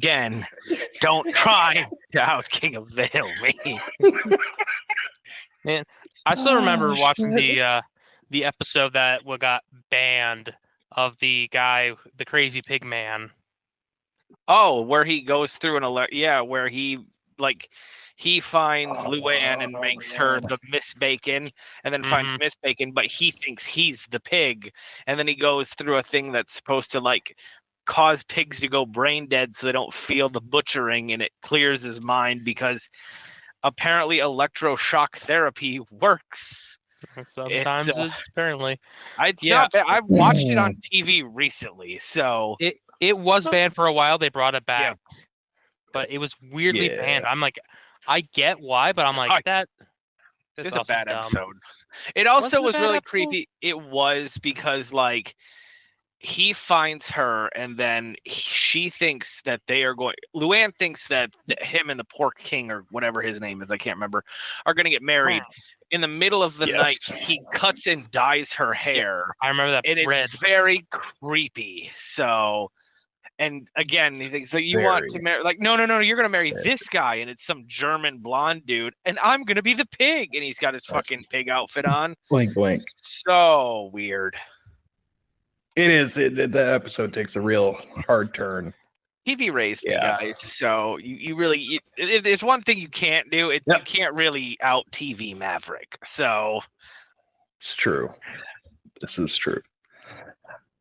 Again, don't try to out King of Vale me. Man, I still remember watching the episode that got banned of the guy, the crazy pig man. Oh, where he goes through where he finds Luann and makes her the Miss Bacon, and then finds Miss Bacon, but he thinks he's the pig, and then he goes through a thing that's supposed to cause pigs to go brain dead so they don't feel the butchering, and it clears his mind because apparently electroshock therapy works. Sometimes apparently. Not bad. I've watched it on TV recently, so it was banned for a while. They brought it back, but it was weirdly banned. I'm like, I get why, but I'm like that. It's a bad episode. It also was really creepy. It was because he finds her, and then she thinks that they are going. Luann thinks that him and the Pork King, or whatever his name is, I can't remember, are going to get married. In the middle of the night, he cuts and dyes her hair. I remember that. And it's very creepy. So, and again, he thinks, so you want to marry? No, you're going to marry this guy, and it's some German blonde dude, and I'm going to be the pig, and he's got his fucking pig outfit on. Blank. So weird. It is. The episode takes a real hard turn. TV raised me, guys. So you really, if there's one thing you can't do, you can't really out TV Maverick. So it's true. This is true.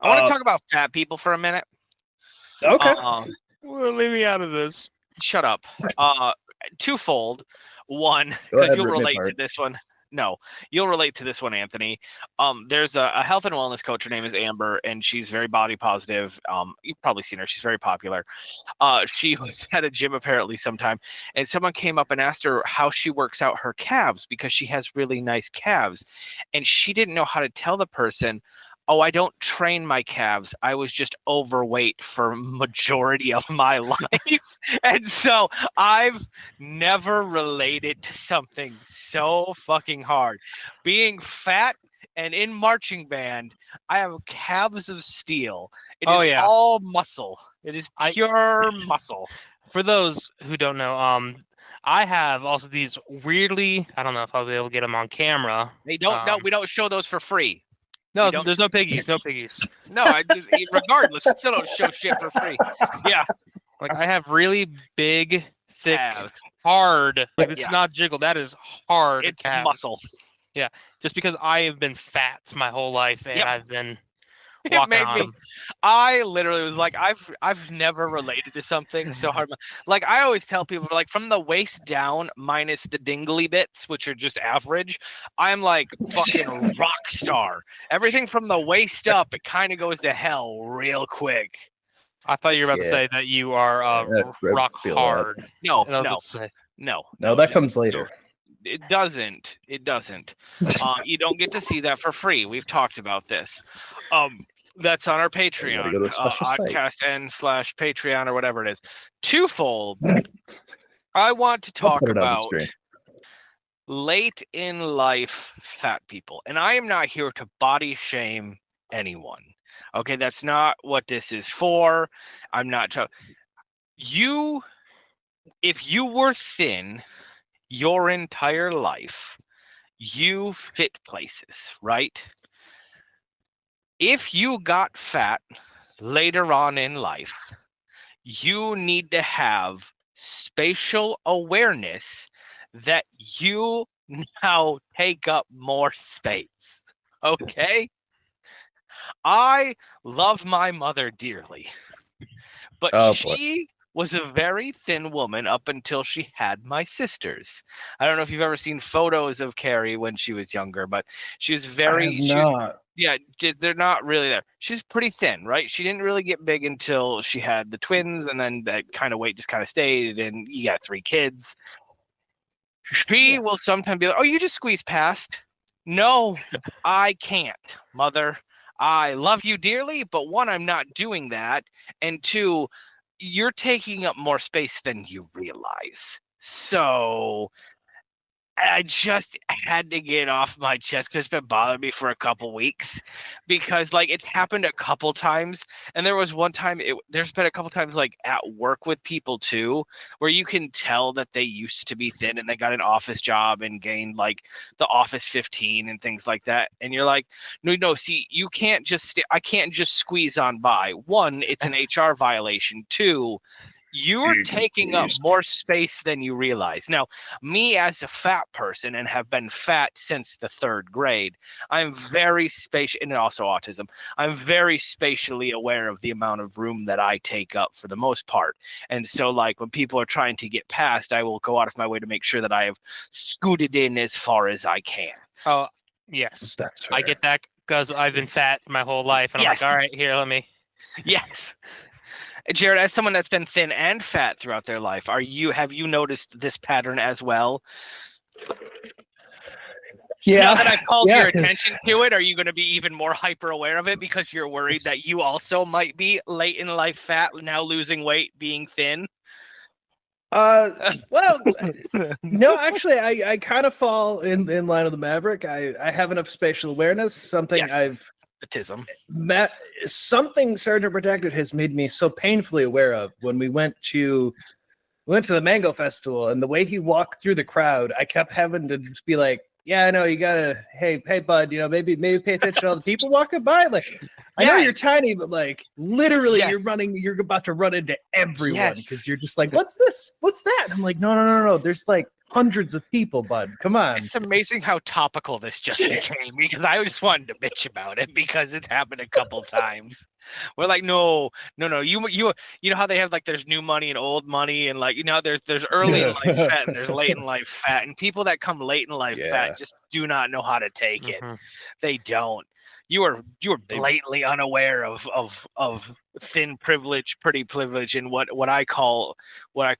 I want to talk about fat people for a minute. Okay. Well, leave me out of this. Shut up. Twofold. One, because you'll relate to this one. No, you'll relate to this one, Anthony. There's a health and wellness coach. Her name is Amber, and she's very body positive. You've probably seen her. She's very popular. She was at a gym apparently sometime, and someone came up and asked her how she works out her calves because she has really nice calves, and she didn't know how to tell the person, oh, I don't train my calves. I was just overweight for majority of my life. And so I've never related to something so fucking hard. Being fat and in marching band, I have calves of steel. It is all muscle. It is pure muscle. For those who don't know, I have also these weirdly, I don't know if I'll be able to get them on camera. They don't we don't show those for free. No, there's no piggies. No piggies. No, regardless, we still don't show shit for free. Yeah. I have really big, thick, hard. It's not jiggle. That is hard. It's muscle. Yeah. Just because I have been fat my whole life, and I've been walking on them. I literally was like, I've never related to something so hard. I always tell people, from the waist down minus the dingly bits, which are just average, I'm fucking rock star. Everything from the waist up, it kind of goes to hell real quick. I thought you were about to say that you are rock hard. No, that comes later. It doesn't. You don't get to see that for free. We've talked about this. That's on our Patreon, Oddcast N/Patreon or whatever it is. Twofold. I want to talk about late in life fat people, and I am not here to body shame anyone. Okay, that's not what this is for. I'm not. If you were thin your entire life, you fit places, right? If you got fat later on in life, you need to have spatial awareness that you now take up more space. Okay? I love my mother dearly, but she was a very thin woman up until she had my sisters. I don't know if you've ever seen photos of Carrie when she was younger, but she was very... Yeah, they're not really there. She's pretty thin, right? She didn't really get big until she had the twins, and then that kind of weight just kind of stayed, and you got 3 kids. She will sometimes be like, oh, you just squeeze past. No, I can't, Mother. I love you dearly, but 1, I'm not doing that, and 2, you're taking up more space than you realize. So I just had to get off my chest because it's been bothering me for a couple weeks, because like it's happened a couple times, and there was one time there's been a couple times like at work with people too, where you can tell that they used to be thin and they got an office job and gained like the office 15 and things like that, and you're like, no, see, you can't just I can't just squeeze on by. One, it's an HR violation. Two, you're taking up more space than you realize. Now, me as a fat person, and have been fat since the 3rd grade, I'm very spatial, and also autism. I'm very spatially aware of the amount of room that I take up for the most part. And so like when people are trying to get past, I will go out of my way to make sure that I have scooted in as far as I can. Oh, yes. That's fair. I get that because I've been fat my whole life. And Yes. I'm like, all right, here, let me. Yes. Jared, as someone that's been thin and fat throughout their life, have you noticed this pattern as well? Yeah. Now that I've called Yeah, your attention to it, are you going to be even more hyper aware of it because you're worried that you also might be late in life fat, now losing weight, being thin? Well, no, actually, I kind of fall in line with the Maverick. I have enough spatial awareness. Something Yes. I've Autism. something Sergeant Protected has made me so painfully aware of. When we went to the Mango Festival, and the way he walked through the crowd, I kept having to just be like, yeah, I know, you gotta, hey bud, maybe pay attention to all the people walking by. Like, I know you're tiny, but like literally you're about to run into everyone because you're just like, what's this? What's that? And I'm like, no. There's like hundreds of people, bud. Come on. It's amazing how topical this just became, because I just wanted to bitch about it because it's happened a couple times. We're like, no. You know how they have like there's new money and old money, and like there's early in life fat and there's late in life fat, and people that come late in life fat just do not know how to take it. They don't. You are blatantly unaware of thin privilege, pretty privilege, and what I call what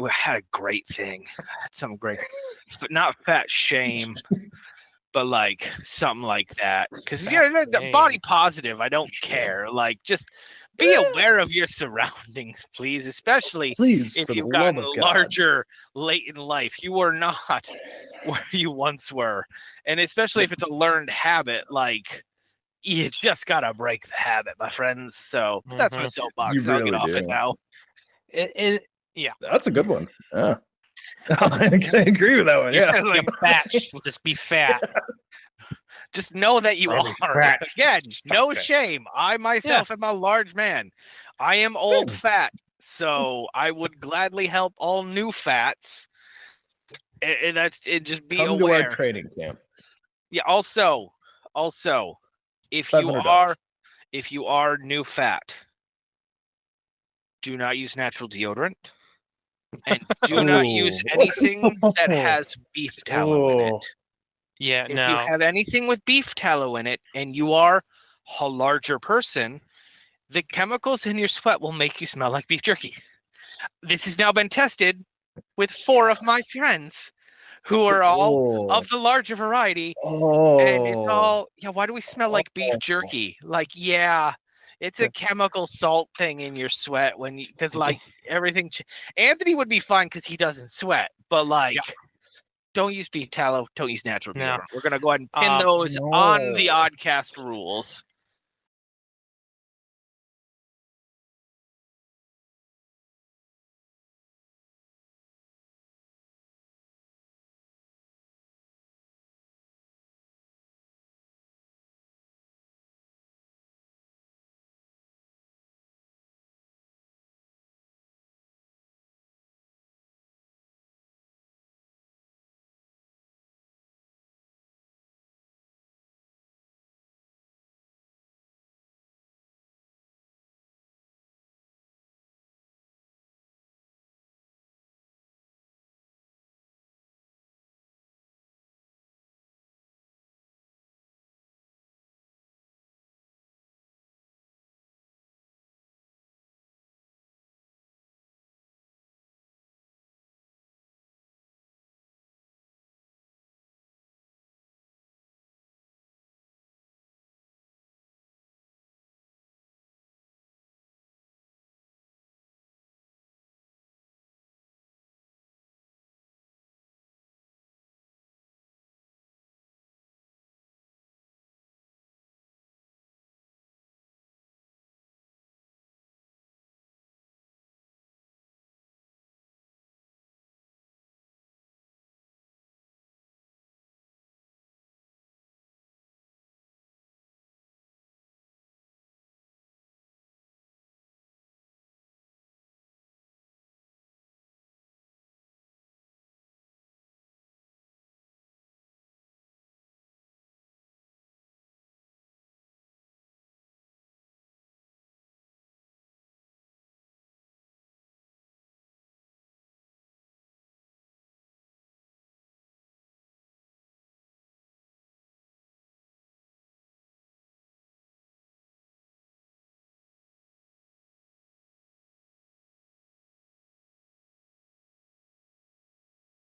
had a great thing, some great, but not fat shame, but like something like that. Because the body positive, I don't care. Like just be aware of your surroundings, please, especially if you've gotten larger late in life. You are not where you once were, and especially if it's a learned habit, like. You just gotta break the habit, my friends. So that's my soapbox. I'll get off it now. Yeah, that's a good one. Yeah, I agree with that one. Yeah, like fat will just be fat. Just know that you are. Again, no shame. I myself am a large man. I am old fat, so I would gladly help all new fats. And that's it. Just be Come aware. to our training camp. Yeah. Also. If you are new fat, do not use natural deodorant, and do not use anything that has beef tallow in it. Yeah, if you have anything with beef tallow in it and you are a larger person, the chemicals in your sweat will make you smell like beef jerky. This has now been tested with 4 of my friends, who are all of the larger variety. And it's all, why do we smell like beef jerky? Like, it's a chemical salt thing in your sweat because like everything. Anthony would be fine because he doesn't sweat, but like, don't use beef tallow. Don't use natural deodorant. We're going to go ahead and pin those on the Oddcast rules.